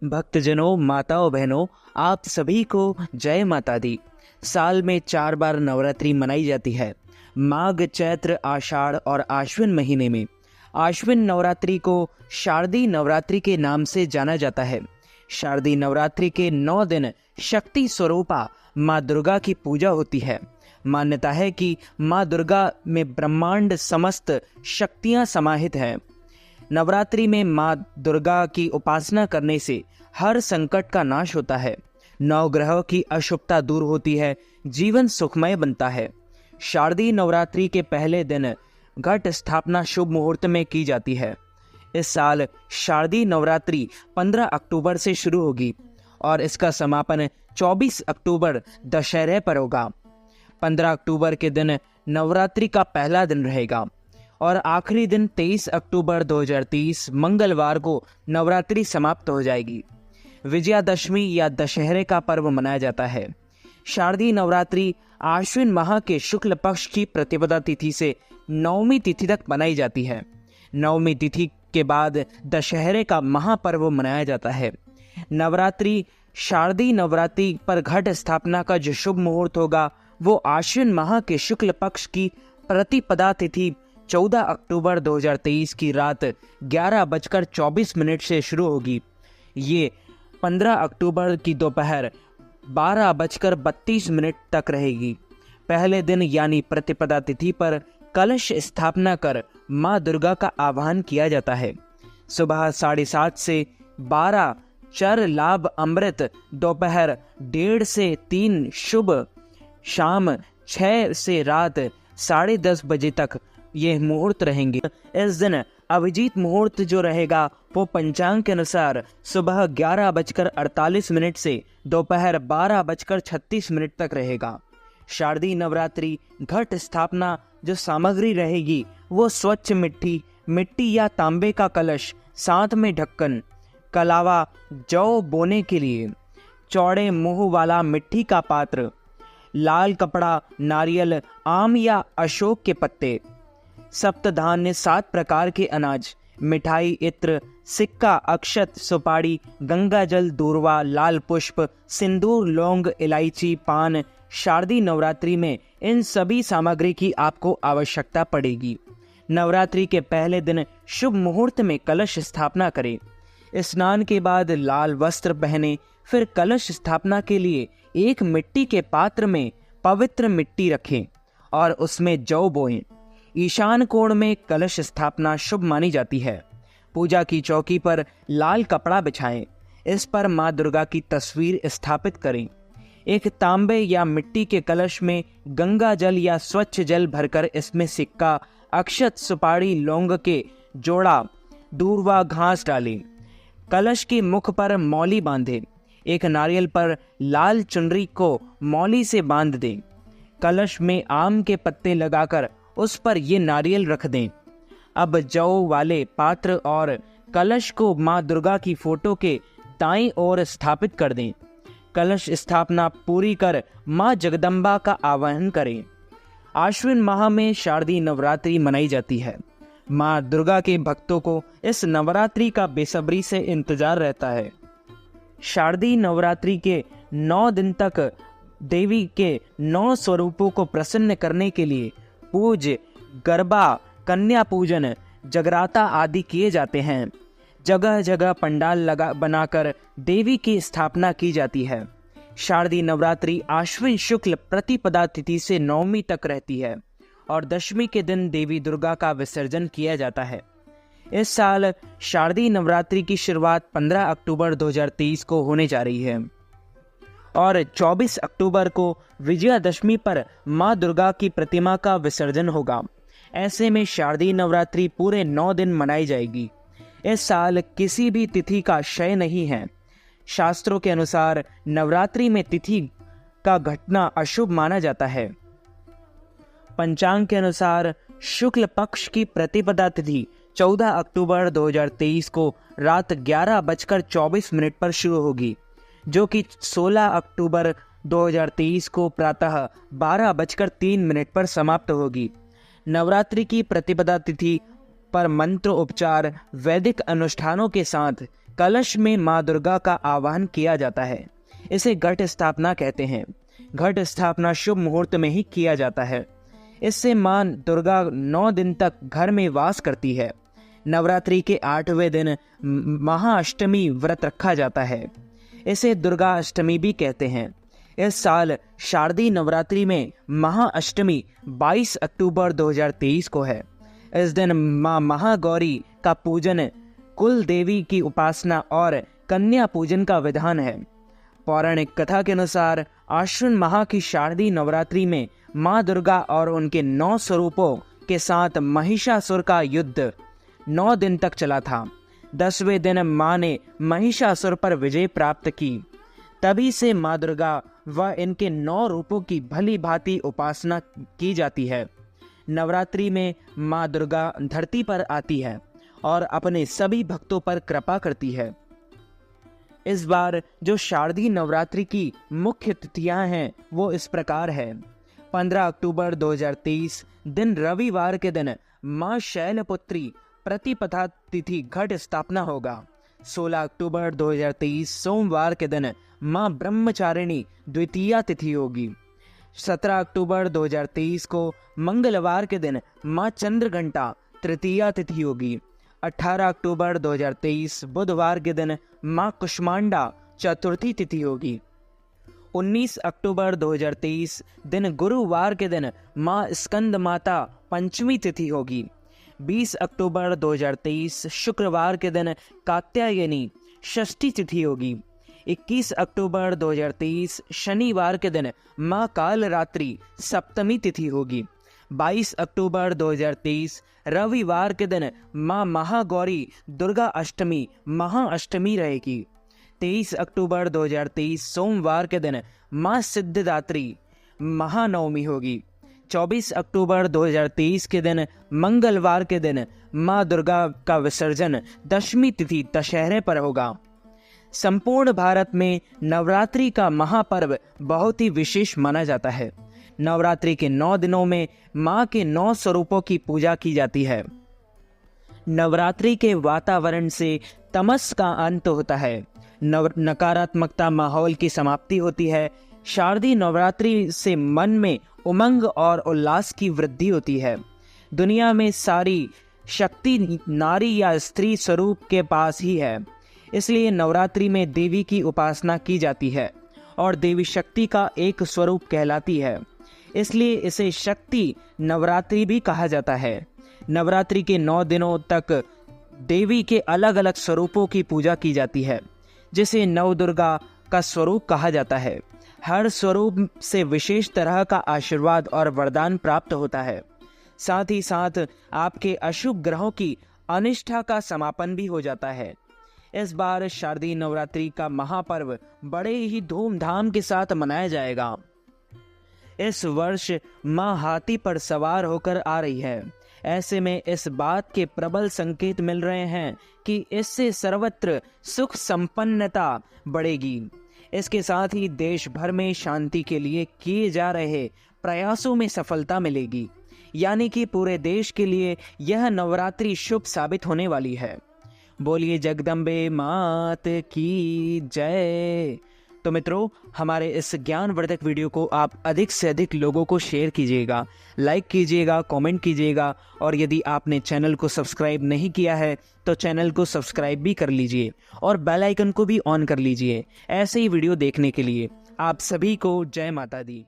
भक्तजनों, माताओं, बहनों, आप सभी को जय माता दी। साल में 4 बार नवरात्रि मनाई जाती है। माघ, चैत्र, आषाढ़ और आश्विन महीने में। आश्विन नवरात्रि को शारदीय नवरात्रि के नाम से जाना जाता है। शारदीय नवरात्रि के 9 दिन शक्ति स्वरूपा माँ दुर्गा की पूजा होती है। मान्यता है कि माँ दुर्गा में ब्रह्मांड समस्त शक्तियाँ समाहित हैं। नवरात्रि में माँ दुर्गा की उपासना करने से हर संकट का नाश होता है, नवग्रहों की अशुभता दूर होती है, जीवन सुखमय बनता है। शारदीय नवरात्रि के पहले दिन घट स्थापना शुभ मुहूर्त में की जाती है। इस साल शारदीय नवरात्रि 15 अक्टूबर से शुरू होगी और इसका समापन 24 अक्टूबर दशहरे पर होगा। 15 अक्टूबर के दिन नवरात्रि का पहला दिन रहेगा और आखिरी दिन 23 अक्टूबर 2023 मंगलवार को नवरात्रि समाप्त हो जाएगी। विजयादशमी या दशहरे का पर्व मनाया जाता है। शारदीय नवरात्रि आश्विन माह के शुक्ल पक्ष की प्रतिपदा तिथि से नवमी तिथि तक मनाई जाती है। नवमी तिथि के बाद दशहरे का महापर्व मनाया जाता है। नवरात्रि शारदीय नवरात्रि पर घट स्थापना का जो शुभ मुहूर्त होगा वो आश्विन माह के शुक्ल पक्ष की प्रतिपदा तिथि 14 अक्टूबर 2023 की रात 11:24 से शुरू होगी। ये 15 अक्टूबर की दोपहर 12:32 तक रहेगी। पहले दिन यानी प्रतिपदा तिथि पर कलश स्थापना कर माँ दुर्गा का आह्वान किया जाता है। सुबह 7:30 से 12 चर लाभ अमृत, दोपहर 1:30 से 3 शुभ, शाम 6 से रात 10:30 बजे तक ये मुहूर्त रहेंगे। इस दिन अभिजीत मुहूर्त जो रहेगा वो पंचांग के अनुसार सुबह 11:48 से दोपहर 12:36 तक रहेगा। शारदीय नवरात्रि घट स्थापना जो सामग्री रहेगी वो स्वच्छ मिट्टी या तांबे का कलश, साथ में ढक्कन, कलावा, जौ बोने के लिए चौड़े मुंह वाला मिट्टी का पात्र, लाल कपड़ा, नारियल, आम या अशोक के पत्ते, सप्तधान्य 7 प्रकार के अनाज, मिठाई, इत्र, सिक्का, अक्षत, सुपारी, गंगा जल, दूर्वा, लाल पुष्प, सिंदूर, लौंग, इलायची, पान। शारदीय नवरात्रि में इन सभी सामग्री की आपको आवश्यकता पड़ेगी। नवरात्रि के पहले दिन शुभ मुहूर्त में कलश स्थापना करें। स्नान के बाद लाल वस्त्र पहने, फिर कलश स्थापना के लिए एक मिट्टी के पात्र में पवित्र मिट्टी रखें और उसमें जौ बोएं। ईशान कोण में कलश स्थापना शुभ मानी जाती है। पूजा की चौकी पर लाल कपड़ा बिछाएं। इस पर माँ दुर्गा की तस्वीर स्थापित करें। एक तांबे या मिट्टी के कलश में गंगा जल या स्वच्छ जल भरकर इसमें सिक्का, अक्षत, सुपारी, लौंग के जोड़ा, दूर्वा, घास डालें। कलश के मुख पर मौली बांधें। एक नारियल पर लाल चुनरी को मौली से बांध दें। कलश में आम के पत्ते लगाकर उस पर ये नारियल रख दें। अब जौ वाले पात्र और कलश को माँ दुर्गा की फोटो के दाईं ओर स्थापित कर दें। कलश स्थापना पूरी कर माँ जगदम्बा का आवाहन करें। आश्विन माह में शारदीय नवरात्रि मनाई जाती है। माँ दुर्गा के भक्तों को इस नवरात्रि का बेसब्री से इंतजार रहता है। शारदीय नवरात्रि के 9 दिन तक देवी के 9 स्वरूपों को प्रसन्न करने के लिए पूज, गरबा, कन्या पूजन, जगराता आदि किए जाते हैं। जगह जगह पंडाल बनाकर देवी की स्थापना की जाती है। शारदीय नवरात्रि आश्विन शुक्ल प्रतिपदा तिथि से नवमी तक रहती है और दशमी के दिन देवी दुर्गा का विसर्जन किया जाता है। इस साल शारदीय नवरात्रि की शुरुआत 15 अक्टूबर 2023 को होने जा रही है और 24 अक्टूबर को विजयादशमी पर माँ दुर्गा की प्रतिमा का विसर्जन होगा। ऐसे में शारदीय नवरात्रि पूरे 9 दिन मनाई जाएगी। इस साल किसी भी तिथि का क्षय नहीं है। शास्त्रों के अनुसार नवरात्रि में तिथि का घटना अशुभ माना जाता है। पंचांग के अनुसार शुक्ल पक्ष की प्रतिपदा तिथि 14 अक्टूबर 2023 को रात 11:24 पर शुरू होगी, जो कि 16 अक्टूबर 2023 को प्रातः 12:03 पर समाप्त होगी। नवरात्रि की प्रतिपदा तिथि पर मंत्र उपचार वैदिक अनुष्ठानों के साथ कलश में माँ दुर्गा का आवाहन किया जाता है। इसे घट स्थापना कहते हैं। घट स्थापना शुभ मुहूर्त में ही किया जाता है। इससे माँ दुर्गा 9 दिन तक घर में वास करती है। नवरात्रि के 8वें दिन महाअष्टमी व्रत रखा जाता है। इसे दुर्गा अष्टमी भी कहते हैं। इस साल शारदीय नवरात्रि में महाअष्टमी 22 अक्टूबर 2023 को है। इस दिन माँ महागौरी का पूजन, कुल देवी की उपासना और कन्या पूजन का विधान है। पौराणिक कथा के अनुसार आश्विन माह की शारदीय नवरात्रि में माँ दुर्गा और उनके 9 स्वरूपों के साथ महिषासुर का युद्ध 9 दिन तक चला था। 10वें दिन माँ ने महिषासुर पर विजय प्राप्त की। तभी से माँ दुर्गा व इनके 9 रूपों की भली भांति उपासना की जाती है। नवरात्रि में माँ दुर्गा धरती पर आती है और अपने सभी भक्तों पर कृपा करती है। इस बार जो शारदीय नवरात्रि की मुख्य तिथियां हैं वो इस प्रकार है। 15 अक्टूबर 2023 दिन रविवार के दिन माँ शैलपुत्री प्रतिपदा तिथि घट स्थापना होगा। 16 अक्टूबर 2023 सोमवार के दिन माँ ब्रह्मचारिणी द्वितीया तिथि होगी। 17 अक्टूबर 2023 को मंगलवार के दिन माँ चंद्रघंटा तृतीया तिथि होगी। 18 अक्टूबर 2023 बुधवार के दिन माँ कुष्मांडा चतुर्थी तिथि होगी। 19 अक्टूबर 2023 दिन गुरुवार के दिन माँ स्कंद माता पंचमी तिथि होगी। 20 अक्टूबर 2023 शुक्रवार के दिन कात्यायनी षष्ठी तिथि होगी। 21 अक्टूबर 2023 शनिवार के दिन माँ कालरात्रि सप्तमी तिथि होगी। 22 अक्टूबर 2023 रविवार के दिन माँ महागौरी दुर्गा अष्टमी महाअष्टमी रहेगी। 23 अक्टूबर 2023 सोमवार के दिन माँ सिद्धिदात्री महानवमी होगी। 24 अक्टूबर 2023 के दिन मंगलवार के दिन माँ दुर्गा का विसर्जन दशमी तिथि दशहरे पर होगा। संपूर्ण भारत में नवरात्रि का महापर्व बहुत ही विशेष माना जाता है। नवरात्रि के 9 दिनों में माँ के 9 स्वरूपों की पूजा की जाती है। नवरात्रि के वातावरण से तमस का अंत होता है। नकारात्मकता माहौल की समाप्ति होती है। शारदीय नवरात्रि से मन में उमंग और उल्लास की वृद्धि होती है। दुनिया में सारी शक्ति नारी या स्त्री स्वरूप के पास ही है। इसलिए नवरात्रि में देवी की उपासना की जाती है और देवी शक्ति का एक स्वरूप कहलाती है। इसलिए इसे शक्ति नवरात्रि भी कहा जाता है। नवरात्रि के 9 दिनों तक देवी के अलग अलग स्वरूपों की पूजा की जाती है, जिसे नवदुर्गा का स्वरूप कहा जाता है। हर स्वरूप से विशेष तरह का आशीर्वाद और वरदान प्राप्त होता है। साथ ही साथ आपके अशुभ ग्रहों की अनिष्ठा का समापन भी हो जाता है। इस बार शारदीय नवरात्रि का महापर्व बड़े ही धूमधाम के साथ मनाया जाएगा। इस वर्ष माँ हाथी पर सवार होकर आ रही है। ऐसे में इस बात के प्रबल संकेत मिल रहे हैं कि इससे सर्वत्र सुख संपन्नता बढ़ेगी। इसके साथ ही देश भर में शांति के लिए किए जा रहे प्रयासों में सफलता मिलेगी। यानी कि पूरे देश के लिए यह नवरात्रि शुभ साबित होने वाली है। बोलिए जगदम्बे मात की जय। तो मित्रों, हमारे इस ज्ञानवर्धक वीडियो को आप अधिक से अधिक लोगों को शेयर कीजिएगा, लाइक कीजिएगा, कमेंट कीजिएगा और यदि आपने चैनल को सब्सक्राइब नहीं किया है तो चैनल को सब्सक्राइब भी कर लीजिए और बेल आइकन को भी ऑन कर लीजिए ऐसे ही वीडियो देखने के लिए। आप सभी को जय माता दी।